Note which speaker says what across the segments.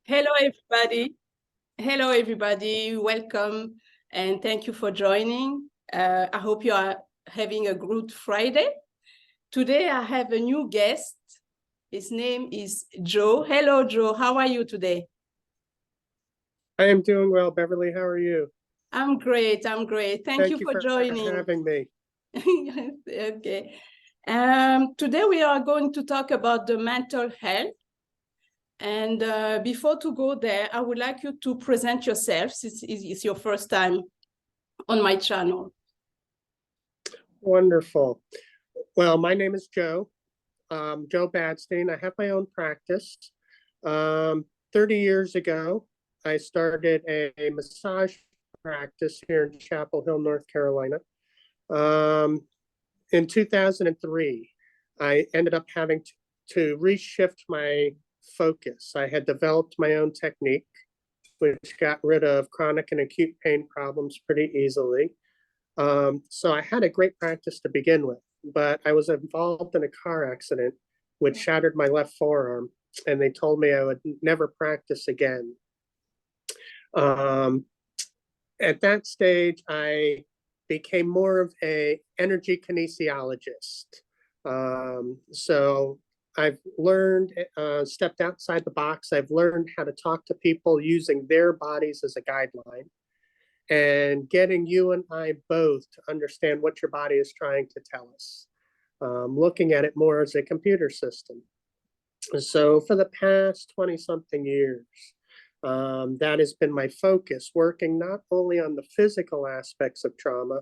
Speaker 1: Hello, everybody. Hello, everybody. Welcome and thank you for joining. I hope you are having a good Friday. Today, I have a new guest. His name is Joe. Hello, Joe. How are you today?
Speaker 2: I am doing well, Beverly. How are you?
Speaker 1: I'm great. I'm great. Thank you
Speaker 2: Thank you
Speaker 1: for
Speaker 2: for
Speaker 1: joining.
Speaker 2: having me.
Speaker 1: Okay. Today, we are going to talk about the mental health. And before to go there, I would like you to present yourself since it's your first time on my channel.
Speaker 2: Wonderful. Well, my name is Joe, Joe Badstein. I have my own practice. 30 years ago, I started a massage practice here in Chapel Hill, North Carolina. In 2003, I ended up having to reshift my focus. I had developed my own technique, which got rid of chronic and acute pain problems pretty easily. So I had a great practice to begin with, but I was involved in a car accident which shattered my left forearm, and they told me I would never practice again. Um, at that stage, I became more of a energy kinesiologist. So I've learned, stepped outside the box. I've learned how to talk to people using their bodies as a guideline and getting you and I both to understand what your body is trying to tell us, looking at it more as a computer system. So for the past 20 something years, that has been my focus, working not only on the physical aspects of trauma,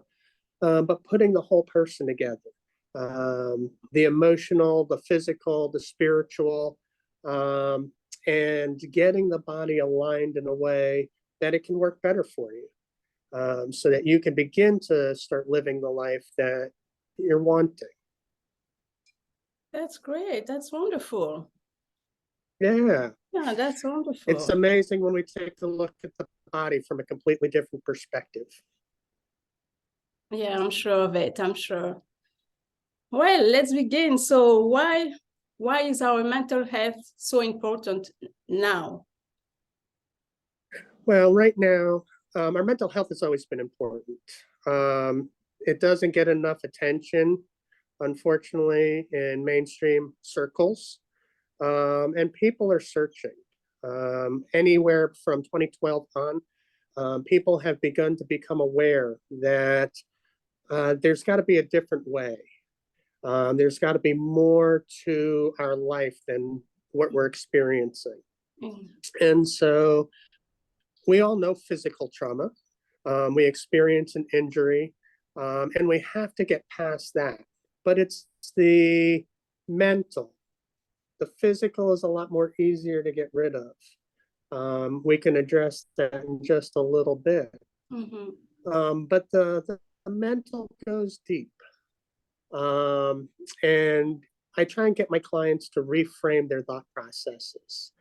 Speaker 2: but putting the whole person together. The emotional, the physical, the spiritual, and getting the body aligned in a way that it can work better for you. So that you can begin to start living the life that you're wanting.
Speaker 1: That's great. That's wonderful.
Speaker 2: Yeah.
Speaker 1: Yeah, that's
Speaker 2: It's
Speaker 1: wonderful.
Speaker 2: amazing when we take a look at the body from a completely different perspective.
Speaker 1: Yeah, I'm sure of it. I'm sure. Well, let's begin. So why is our mental health so important now?
Speaker 2: Well, right now, our mental health has always been important. It doesn't get enough attention, unfortunately, in mainstream circles. And people are searching. Anywhere from 2012 on, people have begun to become aware that there's got to be a different way. There's got to be more to our life than what we're experiencing.
Speaker 1: Mm.
Speaker 2: And so we all know physical trauma. We experience an injury, and we have to get past that. But it's the mental. The physical is a lot more easier to get rid of. We can address that in just a little bit. But the mental goes deep. And I try and get my clients to reframe their thought processes,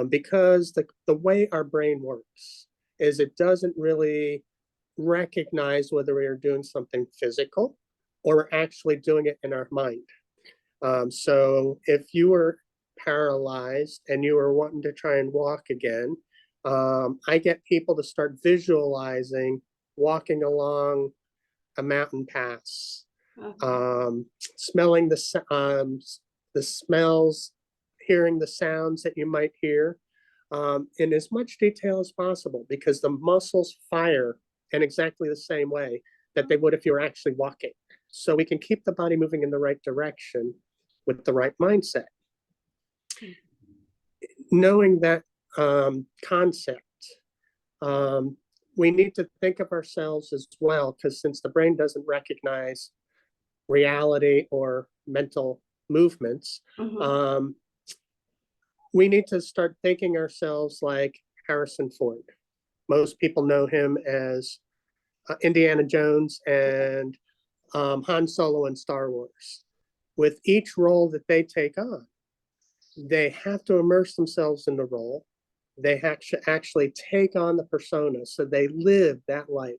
Speaker 2: because the way our brain works is it doesn't really recognize whether we are doing something physical or we're actually doing it in our mind. So if you were paralyzed and you were wanting to try and walk again, I get people to start visualizing walking along a mountain pass, smelling the smells, hearing the sounds that you might hear, in as much detail as possible, because the muscles fire in exactly the same way that they would if you were actually walking. So we can keep the body moving in the right direction with the right mindset. Knowing that concept, we need to think of ourselves as well, because since the brain doesn't recognize reality or mental movements, we need to start thinking ourselves like Harrison Ford. Most people know him as Indiana Jones and Han Solo in Star Wars. With each role that they take on, they have to immerse themselves in the role. They have to actually take on the persona, so they live that life.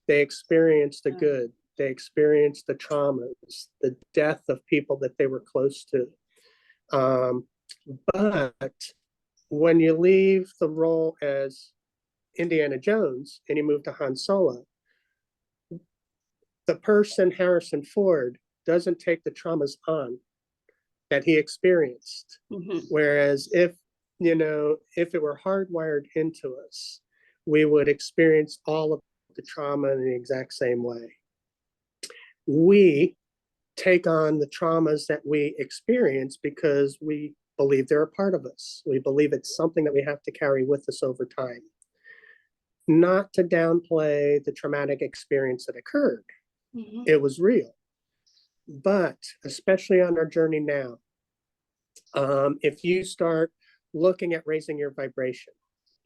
Speaker 2: They experience the good, they experience the traumas, the death of people that they were close to. But when you leave the role as Indiana Jones and you move to Han Solo, the person Harrison Ford doesn't take the traumas on that he experienced.
Speaker 1: Mm-hmm.
Speaker 2: Whereas if it were hardwired into us, we would experience all of the trauma in the exact same way. We take on the traumas that we experience because we believe they're a part of us. We believe it's something that we have to carry with us over time. Not to downplay the traumatic experience that occurred.
Speaker 1: Mm-hmm.
Speaker 2: It was real. But especially on our journey now, if you start looking at raising your vibration,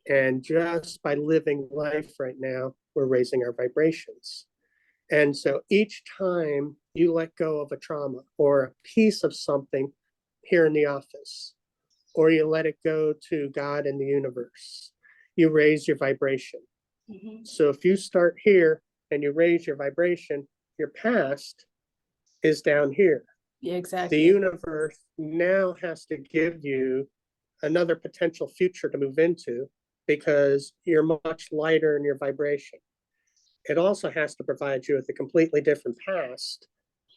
Speaker 2: and just by living life right now, we're raising our vibrations. And so each time you let go of a trauma or a piece of something here in the office, or you let it go to God and the universe, you raise your vibration.
Speaker 1: Mm-hmm.
Speaker 2: So if you start here and you raise your vibration, your past is down here.
Speaker 1: Yeah, exactly.
Speaker 2: The universe now has to give you another potential future to move into because you're much lighter in your vibration. It also has to provide you with a completely different past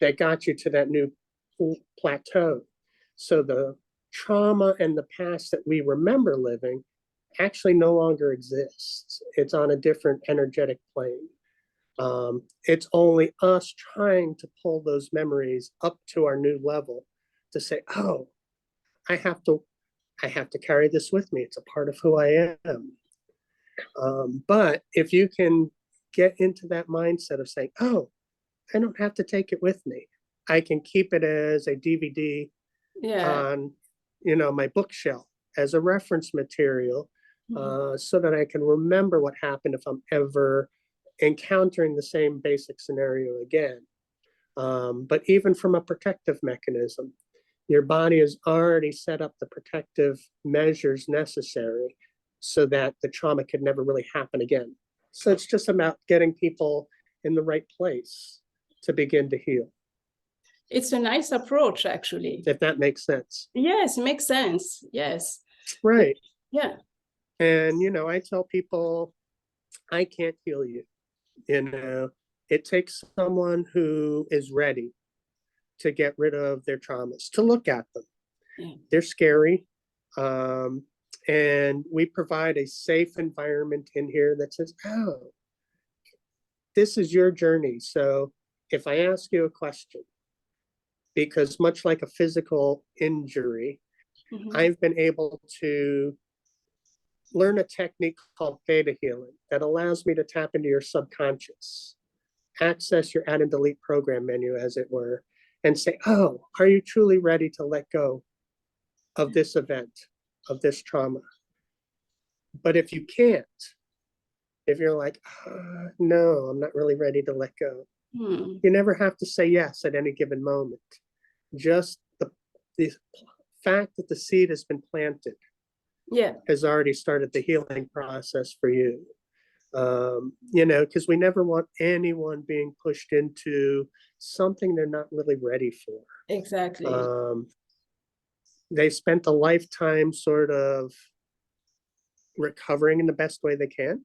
Speaker 2: that got you to that new plateau. So the trauma and the past that we remember living actually no longer exists. It's on a different energetic plane. It's only us trying to pull those memories up to our new level to say, oh, I have to carry this with me. It's a part of who I am. But if you can get into that mindset of saying, oh, I don't have to take it with me. I can keep it as a DVD on, my bookshelf as a reference material, so that I can remember what happened if I'm ever encountering the same basic scenario again. But even from a protective mechanism, your body has already set up the protective measures necessary so that the trauma could never really happen again. So it's just about getting people in the right place to begin to heal.
Speaker 1: It's a nice approach, actually.
Speaker 2: If that makes sense.
Speaker 1: Yes, makes sense. Yes.
Speaker 2: Right.
Speaker 1: Yeah.
Speaker 2: And, I tell people, I can't heal you. It takes someone who is ready to get rid of their traumas, to look at them.
Speaker 1: Yeah.
Speaker 2: They're scary. And we provide a safe environment in here that says, oh, this is your journey. So if I ask you a question, because much like a physical injury, I've been able to learn a technique called theta healing that allows me to tap into your subconscious, access your add and delete program menu, as it were, and say, oh, are you truly ready to let go of this event, of this trauma? But if you can't, if you're like, no, I'm not really ready to let go, you never have to say yes at any given moment. Just the fact that the seed has been planted has already started the healing process for you. Because we never want anyone being pushed into something they're not really ready for.
Speaker 1: Exactly.
Speaker 2: They spent a lifetime sort of recovering in the best way they can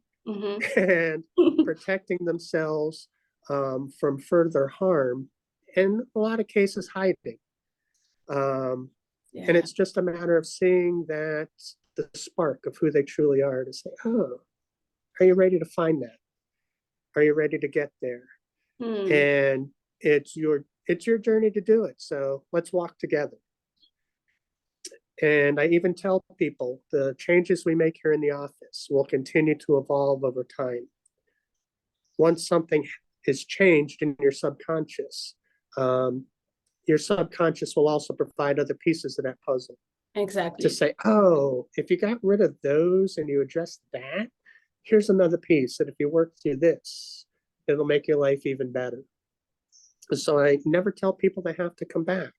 Speaker 2: and protecting themselves from further harm, and a lot of cases hiding. And it's just a matter of seeing that the spark of who they truly are to say, oh, are you ready to find that? Are you ready to get there? And it's your journey to do it. So let's walk together. And I even tell people the changes we make here in the office will continue to evolve over time. Once something is changed in your subconscious will also provide other pieces of that puzzle.
Speaker 1: Exactly.
Speaker 2: To say, oh, if you got rid of those and you address that, here's another piece that if you work through this, it'll make your life even better. So I never tell people they have to come back.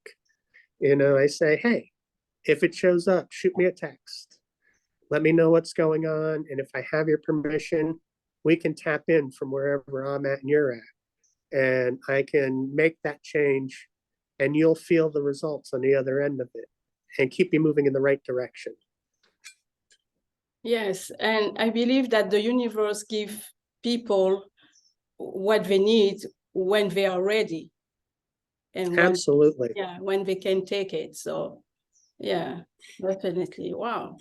Speaker 2: I say, hey, if it shows up, shoot me a text. Let me know what's going on. And if I have your permission, we can tap in from wherever I'm at and you're at. And I can make that change and you'll feel the results on the other end of it and keep you moving in the right direction.
Speaker 1: Yes, and I believe that the universe gives people what they need when they are ready and
Speaker 2: Absolutely.
Speaker 1: when they can take it. So yeah, definitely. Wow.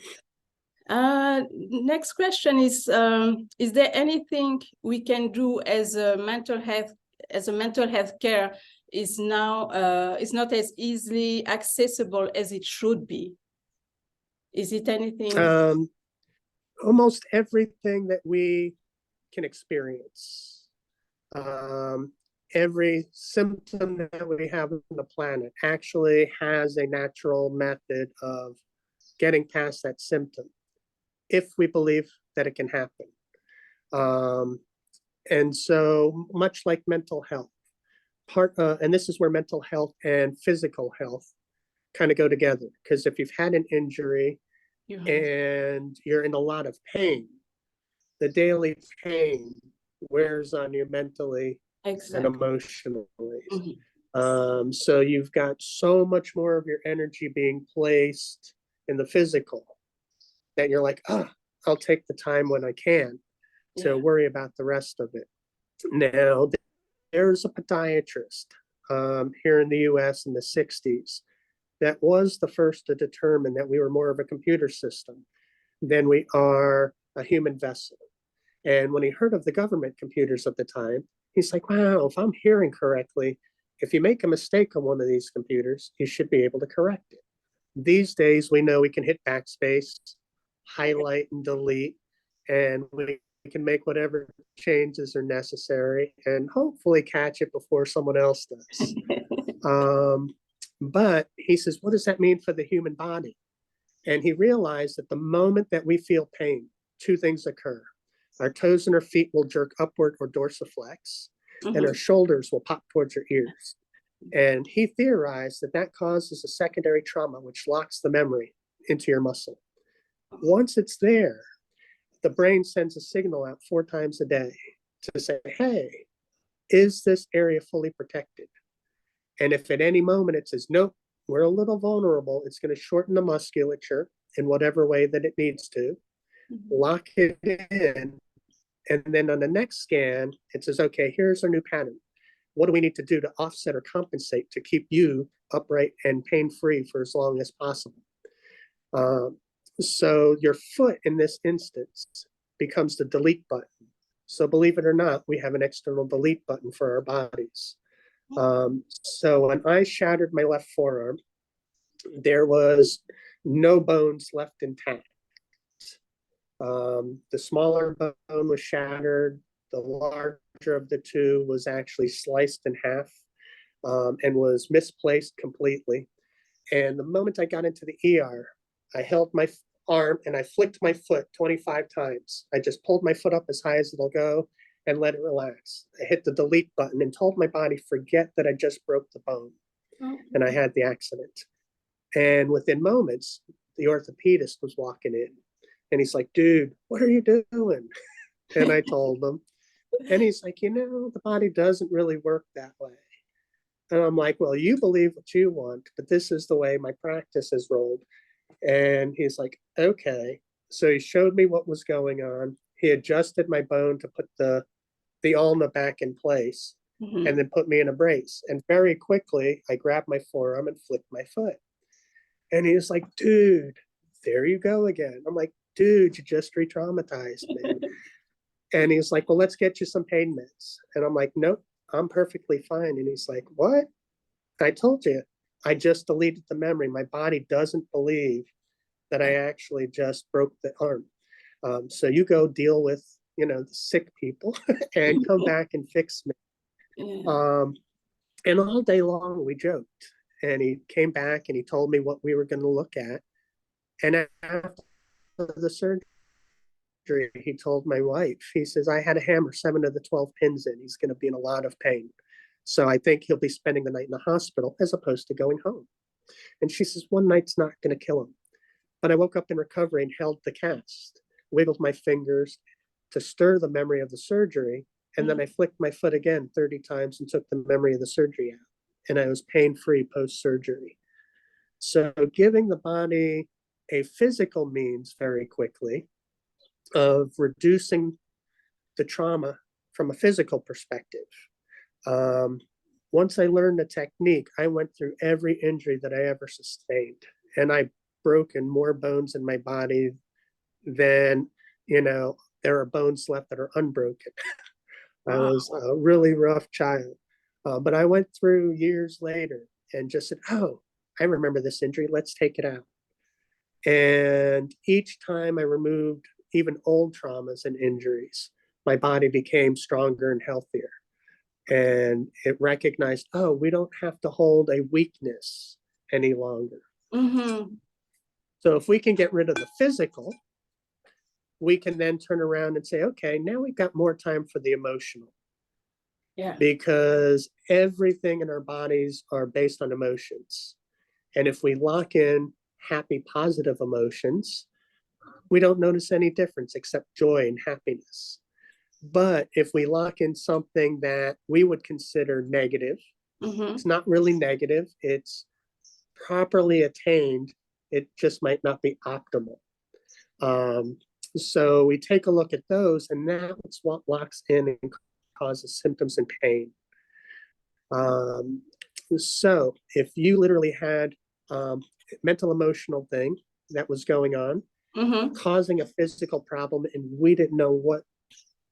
Speaker 1: Next question is there anything we can do as a mental health care is now is not as easily accessible as it should be? Is it anything?
Speaker 2: Almost everything that we can experience, um, every symptom that we have on the planet actually has a natural method of getting past that symptom if we believe that it can happen. Um, and so much like mental health, and this is where mental health and physical health kind of go together, because if you've had an injury and you're in a lot of pain, the daily pain wears on you mentally and emotionally. So you've got so much more of your energy being placed in the physical that you're like, I'll take the time when I can to worry about the rest of it. Now, there's a podiatrist here in the US in the 60s that was the first to determine that we were more of a computer system than we are a human vessel. And when he heard of the government computers at the time, he's like, wow, if I'm hearing correctly, if you make a mistake on one of these computers, you should be able to correct it. These days, we know we can hit backspace, highlight and delete, and we can make whatever changes are necessary and hopefully catch it before someone else does. But he says, what does that mean for the human body? And he realized that the moment that we feel pain, two things occur. Our toes and our feet will jerk upward or dorsiflex, and our shoulders will pop towards your ears. And he theorized that that causes a secondary trauma, which locks the memory into your muscle. Once it's there, the brain sends a signal out 4 times a day to say, hey, is this area fully protected? And if at any moment it says, nope, we're a little vulnerable, it's going to shorten the musculature in whatever way that it needs to, lock it in, and then on the next scan, it says, okay, here's our new pattern. What do we need to do to offset or compensate to keep you upright and pain-free for as long as possible? So your foot in this instance becomes the delete button. So believe it or not, we have an external delete button for our bodies. So when I shattered my left forearm, there was no bones left intact. The smaller bone was shattered. The larger of the two was actually sliced in half and was misplaced completely. And the moment I got into the ER, I held my arm and I flicked my foot 25 times. I just pulled my foot up as high as it'll go and let it relax. I hit the delete button and told my body, forget that I just broke the bone and I had the accident. And within moments, the orthopedist was walking in and he's like, dude, what are you doing? And I told him, and he's like, the body doesn't really work that way. And I'm like, well, you believe what you want, but this is the way my practice has rolled. And he's like, okay. So he showed me what was going on. He adjusted my bone to put the ulna back in place and then put me in a brace. And very quickly, I grabbed my forearm and flicked my foot. And he was like, dude, there you go again. I'm like, dude, you just re-traumatized me. And he's like, well, let's get you some pain meds. And I'm like, nope, I'm perfectly fine. And he's like, what? I told you, I just deleted the memory. My body doesn't believe that I actually just broke the arm. So you go deal with, the sick people and come back and fix me. And all day long we joked. And he came back and he told me what we were going to look at. And after the surgery, he told my wife, he says, I had to hammer 7 of the 12 pins in. He's going to be in a lot of pain. So I think he'll be spending the night in the hospital as opposed to going home. And she says, one night's not going to kill him. But I woke up in recovery and held the cast, wiggled my fingers to stir the memory of the surgery. And then I flicked my foot again 30 times and took the memory of the surgery out. And I was pain-free post-surgery. So giving the body a physical means very quickly of reducing the trauma from a physical perspective. Once I learned the technique, I went through every injury that I ever sustained, and I've broken more bones in my body than, there are bones left that are unbroken. I was a really rough child. But I went through years later and just said, oh, I remember this injury. Let's take it out. And each time I removed even old traumas and injuries, my body became stronger and healthier. And it recognized, oh, we don't have to hold a weakness any longer.
Speaker 1: Mm-hmm.
Speaker 2: So if we can get rid of the physical, we can then turn around and say, okay, now we've got more time for the emotional.
Speaker 1: Yeah.
Speaker 2: Because everything in our bodies are based on emotions. And if we lock in happy, positive emotions, we don't notice any difference except joy and happiness. But if we lock in something that we would consider negative, it's not really negative, it's properly attained, it just might not be optimal. So we take a look at those, and that's what locks in and causes symptoms and pain. So if you literally had mental emotional thing that was going on, causing a physical problem, and we didn't know what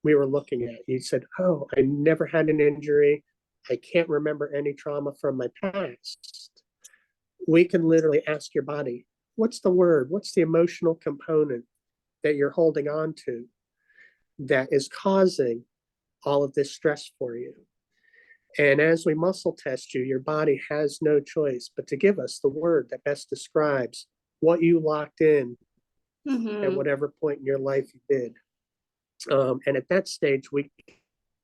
Speaker 2: we were looking at. You said, oh, I never had an injury. I can't remember any trauma from my past. We can literally ask your body, what's the word? What's the emotional component that you're holding on to that is causing all of this stress for you? And as we muscle test you, your body has no choice but to give us the word that best describes what you locked in at whatever point in your life you did. And at that stage, we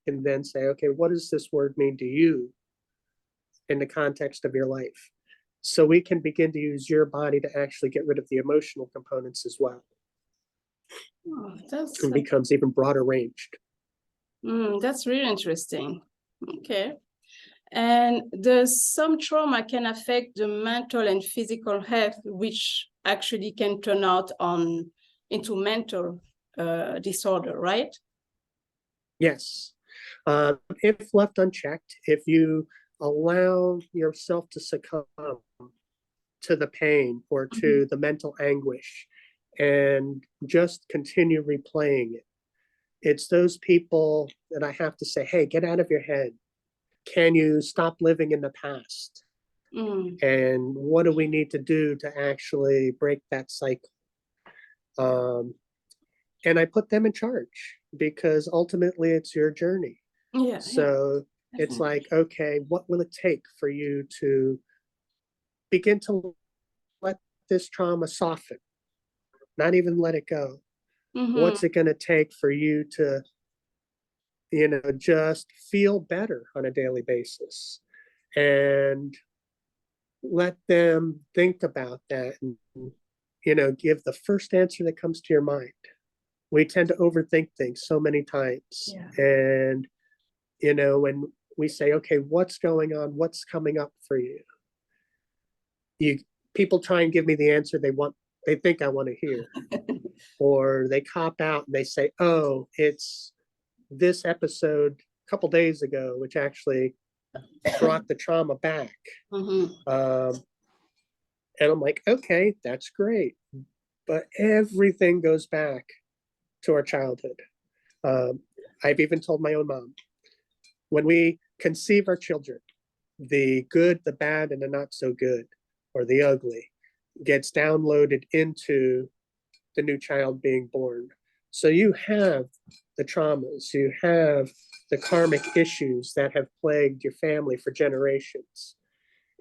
Speaker 2: can then say, okay, what does this word mean to you in the context of your life? So we can begin to use your body to actually get rid of the emotional components as well.
Speaker 1: Oh,
Speaker 2: it becomes even broader ranged.
Speaker 1: That's really interesting. Okay. And some trauma can affect the mental and physical health, which actually can turn out into mental disorder, right?
Speaker 2: Yes. If left unchecked, if you allow yourself to succumb to the pain or to the mental anguish and just continue replaying it, it's those people that I have to say, hey, get out of your head. Can you stop living in the past? And what do we need to do to actually break that cycle? And I put them in charge because ultimately it's your journey. So it's like, okay, what will it take for you to begin to let this trauma soften, not even let it go? What's it going to take for you to, just feel better on a daily basis? And let them think about that and, give the first answer that comes to your mind. We tend to overthink things so many times. And, when we say, okay, what's going on? What's coming up for you? People try and give me the answer they think I want to hear. Or they cop out and they say, oh, it's this episode a couple days ago, which actually brought the trauma back. And I'm like, okay, that's great. But everything goes back to our childhood. I've even told my own mom, when we conceive our children, the good, the bad, and the not so good, or the ugly, gets downloaded into the new child being born. So you have the traumas, you have the karmic issues that have plagued your family for generations.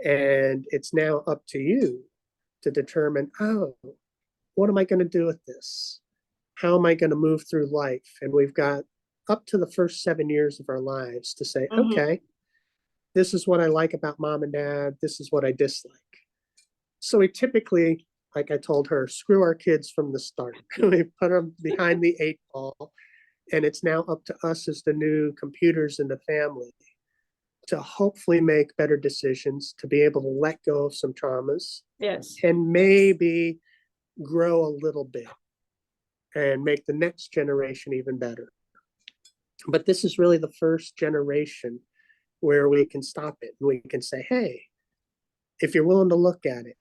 Speaker 2: And it's now up to you to determine, oh, what am I going to do with this? How am I going to move through life? And we've got up to the first 7 years of our lives to say, okay, this is what I like about mom and dad. This is what I dislike. So we typically, like I told her, screw our kids from the start. We put them behind the 8 ball. And it's now up to us as the new computers in the family to hopefully make better decisions, to be able to let go of some traumas.
Speaker 1: Yes.
Speaker 2: And maybe grow a little bit and make the next generation even better. But this is really the first generation where we can stop it. We can say, hey, if you're willing to look at it,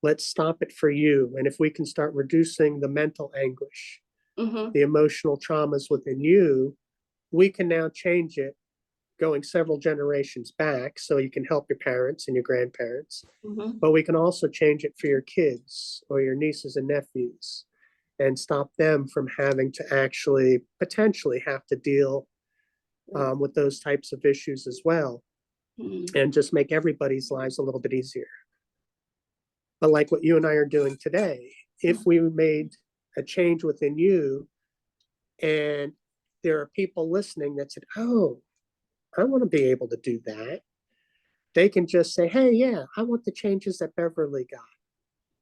Speaker 2: let's stop it for you. And if we can start reducing the mental anguish, the emotional traumas within you, we can now change it going several generations back so you can help your parents and your grandparents. But we can also change it for your kids or your nieces and nephews and stop them from having to actually potentially have to deal with those types of issues as well, and just make everybody's lives a little bit easier. But like what you and I are doing today, if we made a change within you and there are people listening that said, oh, I want to be able to do that, they can just say, hey, yeah, I want the changes that Beverley got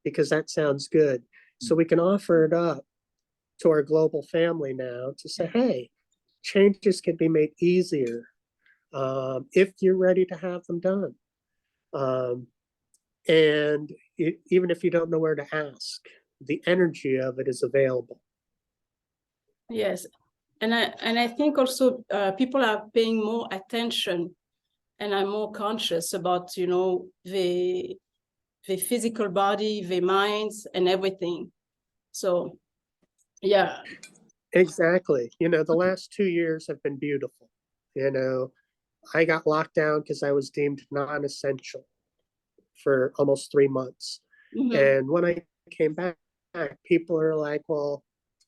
Speaker 2: because that sounds good. So we can offer it up to our global family now to say, hey, changes can be made easier if you're ready to have them done. And even if you don't know where to ask, the energy of it is available.
Speaker 1: Yes. And I think also people are paying more attention and are more conscious about, you know, the physical body, the minds, and everything. So, yeah.
Speaker 2: Exactly. You know, the last 2 years have been beautiful. You know, I got locked down because I was deemed non-essential for almost 3 months. And when I came back, people are like, well,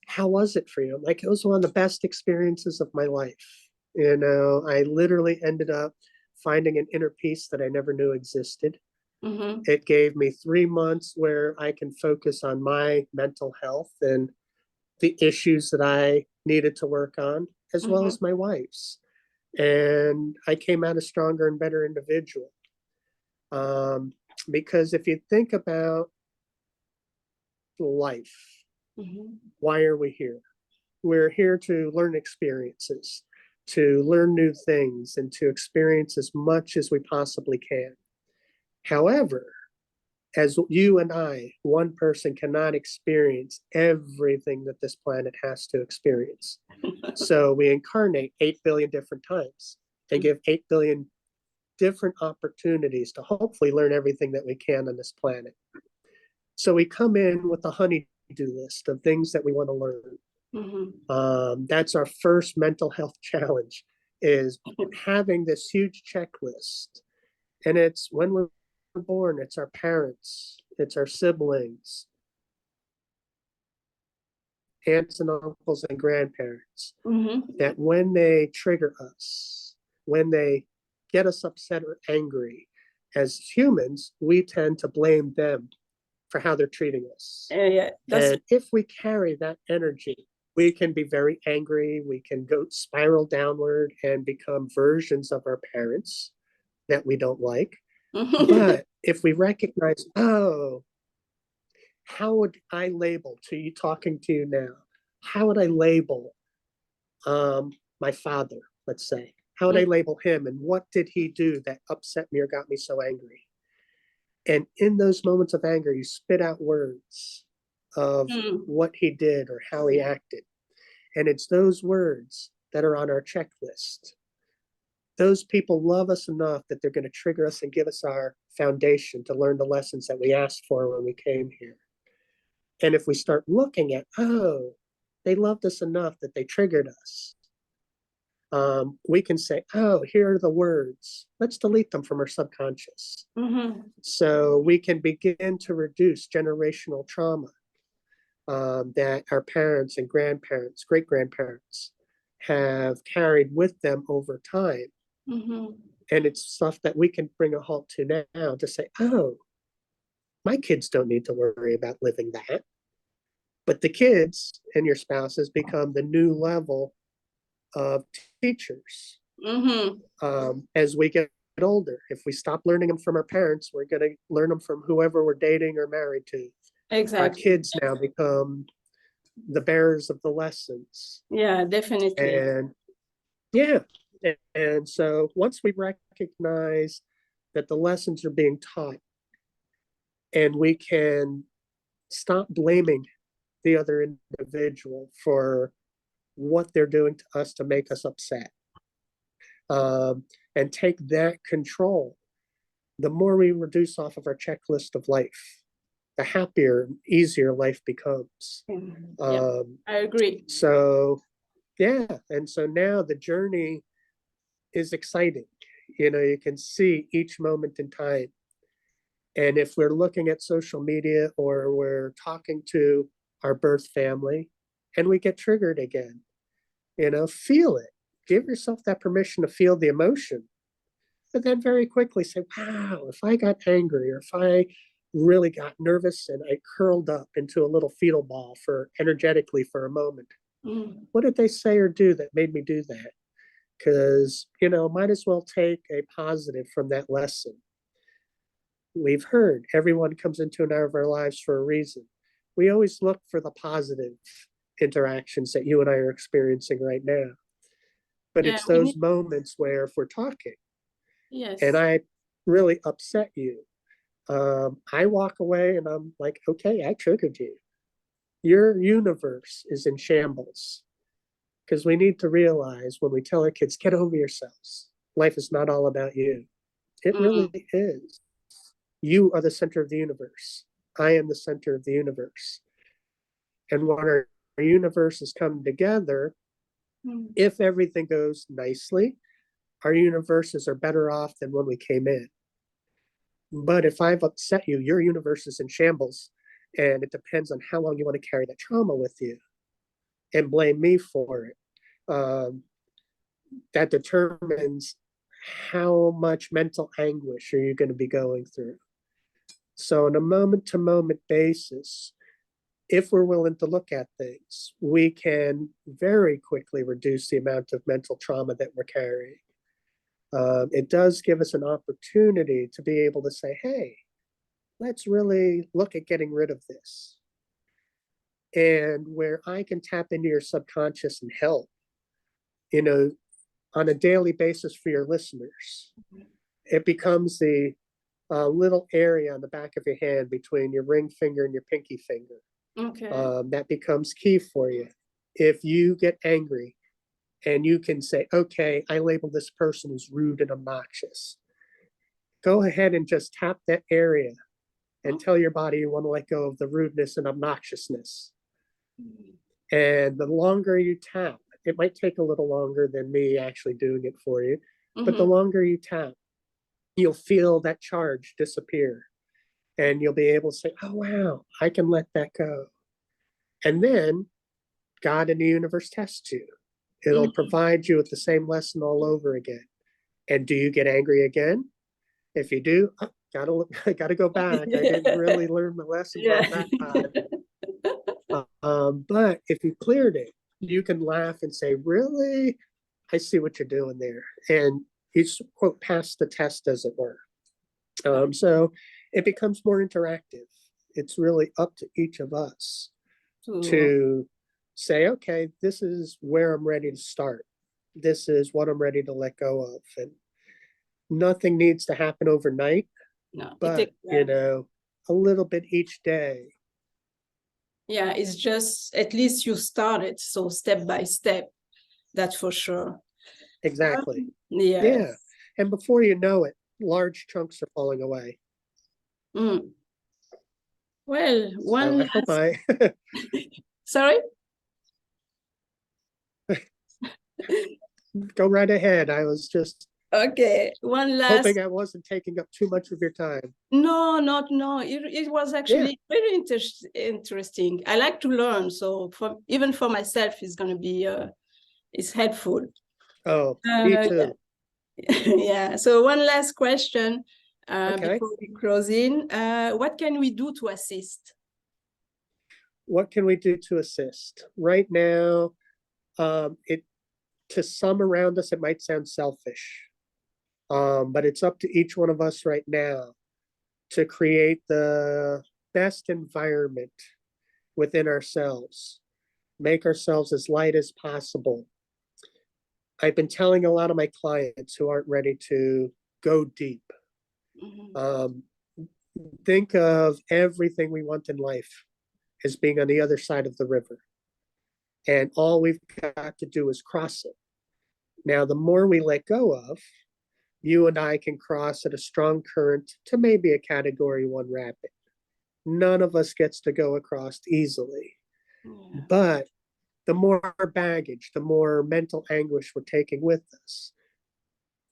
Speaker 2: how was it for you? I'm like, it was one of the best experiences of my life. You know, I literally ended up finding an inner peace that I never knew existed. It gave me 3 months where I can focus on my mental health and the issues that I needed to work on, as well as my wife's. And I came out a stronger and better individual. Because if you think about life, why are we here? We're here to learn experiences, to learn new things, and to experience as much as we possibly can. However, as you and I, one person cannot experience everything that this planet has to experience. So we incarnate 8 billion different times and give 8 billion different opportunities to hopefully learn everything that we can on this planet. So we come in with a honey-do list of things that we want to learn. That's our first mental health challenge, is having this huge checklist. And it's when we're born, it's our parents, it's our siblings, aunts and uncles and grandparents, that when they trigger us, when they get us upset or angry, as humans, we tend to blame them for how they're treating us. And if we carry that energy, we can be very angry, we can go spiral downward and become versions of our parents that we don't like. But if we recognize, oh, how would I label to you talking to you now? How would I label my father, let's say? How would I label him, and what did he do that upset me or got me so angry? And in those moments of anger, you spit out words of what he did or how he acted. And it's those words that are on our checklist. Those people love us enough that they're going to trigger us and give us our foundation to learn the lessons that we asked for when we came here. And if we start looking at, oh, they loved us enough that they triggered us, we can say, oh, here are the words. Let's delete them from our subconscious. So we can begin to reduce generational trauma that our parents and grandparents, great-grandparents have carried with them over time. And it's stuff that we can bring a halt to now to say, oh, my kids don't need to worry about living that. But the kids and your spouses become the new level of teachers as we get older. If we stop learning them from our parents, we're going to learn them from whoever we're dating or married to. Our kids now become the bearers of the lessons.
Speaker 1: Yeah, definitely.
Speaker 2: And yeah. And so once we recognize that the lessons are being taught and we can stop blaming the other individual for what they're doing to us to make us upset, and take that control. The more we reduce off of our checklist of life, the happier, easier life becomes.
Speaker 1: Yeah, I agree.
Speaker 2: So, yeah. And so now the journey is exciting. You can see each moment in time. And if we're looking at social media or we're talking to our birth family and we get triggered again, feel it. Give yourself that permission to feel the emotion. But then very quickly say, wow, if I got angry or if I really got nervous and I curled up into a little fetal ball energetically for a moment, what did they say or do that made me do that? Because, might as well take a positive from that lesson. We've heard everyone comes into an hour of our lives for a reason. We always look for the positive interactions that you and I are experiencing right now. But it's those moments where if we're talking,
Speaker 1: yes,
Speaker 2: and I really upset you, I walk away and I'm like, okay, I triggered you. Your universe is in shambles. Because we need to realize when we tell our kids, get over yourselves. Life is not all about you. It really is. You are the center of the universe. I am the center of the universe. And when our universe is coming together, if everything goes nicely, our universes are better off than when we came in. But if I've upset you, your universe is in shambles. And it depends on how long you want to carry that trauma with you and blame me for it. That determines how much mental anguish are you going to be going through. So on a moment-to-moment basis, if we're willing to look at things, we can very quickly reduce the amount of mental trauma that we're carrying. It does give us an opportunity to be able to say, hey, let's really look at getting rid of this. And where I can tap into your subconscious and help, on a daily basis for your listeners, it becomes the little area on the back of your hand between your ring finger and your pinky finger.
Speaker 1: Okay.
Speaker 2: That becomes key for you. If you get angry and you can say, okay, I label this person as rude and obnoxious, go ahead and just tap that area and tell your body you want to let go of the rudeness and obnoxiousness. And the longer you tap, it might take a little longer than me actually doing it for you, but the longer you tap, you'll feel that charge disappear. And you'll be able to say, oh, wow, I can let that go. And then God and the universe tests you. It'll provide you with the same lesson all over again. And do you get angry again? If you do, gotta go back. I didn't really learn my lesson well that time. But if you cleared it, you can laugh and say, really? I see what you're doing there. And you quote, pass the test, as it were. So it becomes more interactive. It's really up to each of us to say, okay, this is where I'm ready to start. This is what I'm ready to let go of. And nothing needs to happen overnight, but, a little bit each day.
Speaker 1: Yeah, it's just, at least you started. So step by step, that's for sure.
Speaker 2: Exactly.
Speaker 1: Yeah.
Speaker 2: And before you know it, large chunks are falling away.
Speaker 1: Well, one
Speaker 2: so last...
Speaker 1: Sorry?
Speaker 2: Go right ahead. I was just
Speaker 1: one last
Speaker 2: hoping I wasn't taking up too much of your time.
Speaker 1: No. It was actually very interesting. I like to learn, so even for myself, it's going to be it's helpful.
Speaker 2: Oh, me too.
Speaker 1: Yeah. So one last question before we close in. What can we do to assist?
Speaker 2: What can we do to assist? Right now, to some around us, it might sound selfish, but it's up to each one of us right now to create the best environment within ourselves, make ourselves as light as possible. I've been telling a lot of my clients who aren't ready to go deep, think of everything we want in life as being on the other side of the river. And all we've got to do is cross it. Now, the more we let go of, you and I can cross at a strong current to maybe a Category 1 rapid. None of us gets to go across easily. Yeah. But the more baggage, the more mental anguish we're taking with us,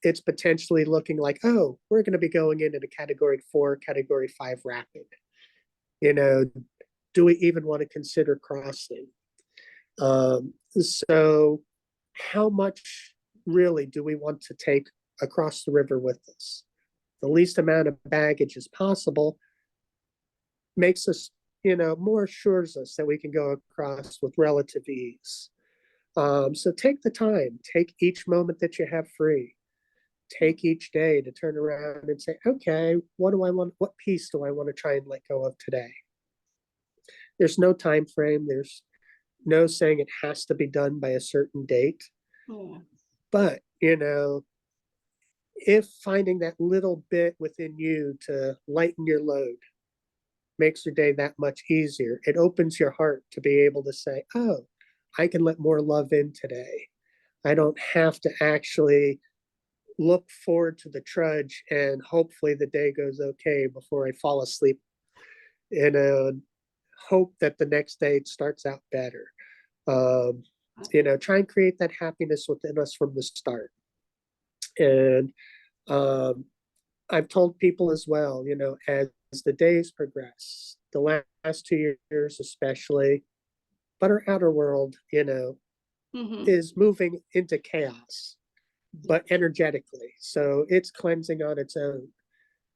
Speaker 2: it's potentially looking like, oh, we're going to be going in at a Category 4, Category 5 rapid. You know, do we even want to consider crossing? So how much really do we want to take across the river with us? The least amount of baggage as possible makes us, more assures us that we can go across with relative ease. So take the time, take each moment that you have free, take each day to turn around and say, okay, what piece do I want to try and let go of today? There's no time frame. There's no saying it has to be done by a certain date. Yeah. But, if finding that little bit within you to lighten your load makes your day that much easier, it opens your heart to be able to say, oh, I can let more love in today. I don't have to actually look forward to the trudge and hopefully the day goes okay before I fall asleep and hope that the next day it starts out better. Try and create that happiness within us from the start. And I've told people as well, as the days progress, the last 2 years especially, but our outer world, is moving into chaos, but energetically. So it's cleansing on its own.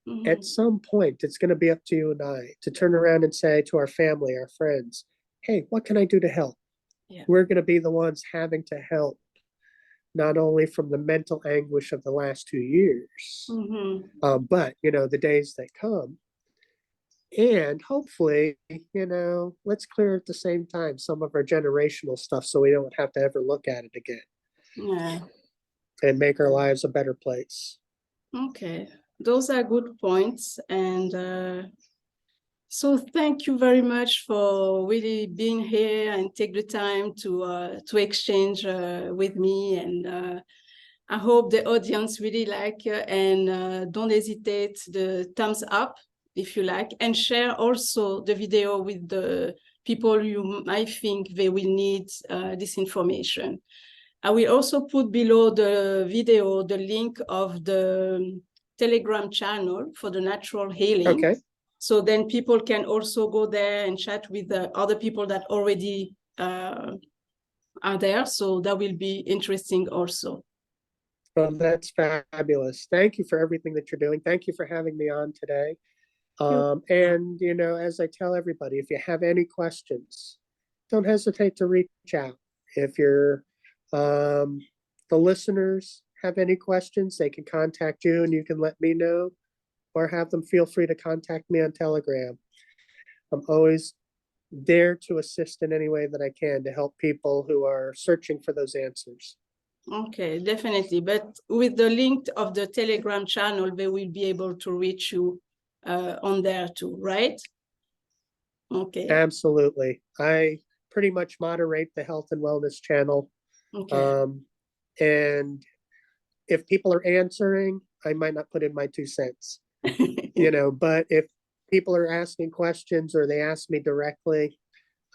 Speaker 2: Mm-hmm. At some point, it's going to be up to you and I to turn around and say to our family, our friends, hey, what can I do to help? Yeah. We're going to be the ones having to help, not only from the mental anguish of the last 2 years, but, the days that come. And hopefully, let's clear at the same time some of our generational stuff so we don't have to ever look at it again. Yeah. And make our lives a better place.
Speaker 1: Okay, those are good points. And so thank you very much for really being here and take the time to exchange with me. And I hope the audience really like and don't hesitate the thumbs up if you like, and share also the video with the people you might think they will need this information. I will also put below the video the link of the Telegram channel for the natural healing.
Speaker 2: Okay.
Speaker 1: So then people can also go there and chat with the other people that already are there. So that will be interesting also.
Speaker 2: Well, that's fabulous. Thank you for everything that you're doing. Thank you for having me on today. And, as I tell everybody, if you have any questions, don't hesitate to reach out. If you're the listeners have any questions, they can contact you and you can let me know, or have them feel free to contact me on Telegram. I'm always there to assist in any way that I can to help people who are searching for those answers.
Speaker 1: Okay, definitely. But with the link of the Telegram channel, they will be able to reach you on there too, right? Okay.
Speaker 2: Absolutely. I pretty much moderate the health and wellness channel. Okay. And if people are answering, I might not put in my 2 cents, but if people are asking questions or they ask me directly,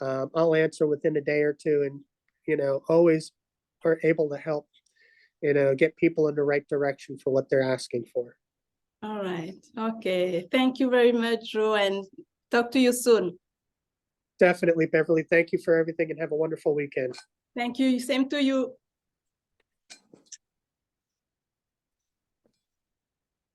Speaker 2: I'll answer within a day or two, and, always are able to help, get people in the right direction for what they're asking for.
Speaker 1: All right. Okay. Thank you very much, Joe, and talk to you soon.
Speaker 2: Definitely, Beverly. Thank you for everything and have a wonderful weekend.
Speaker 1: Thank you. Same to you.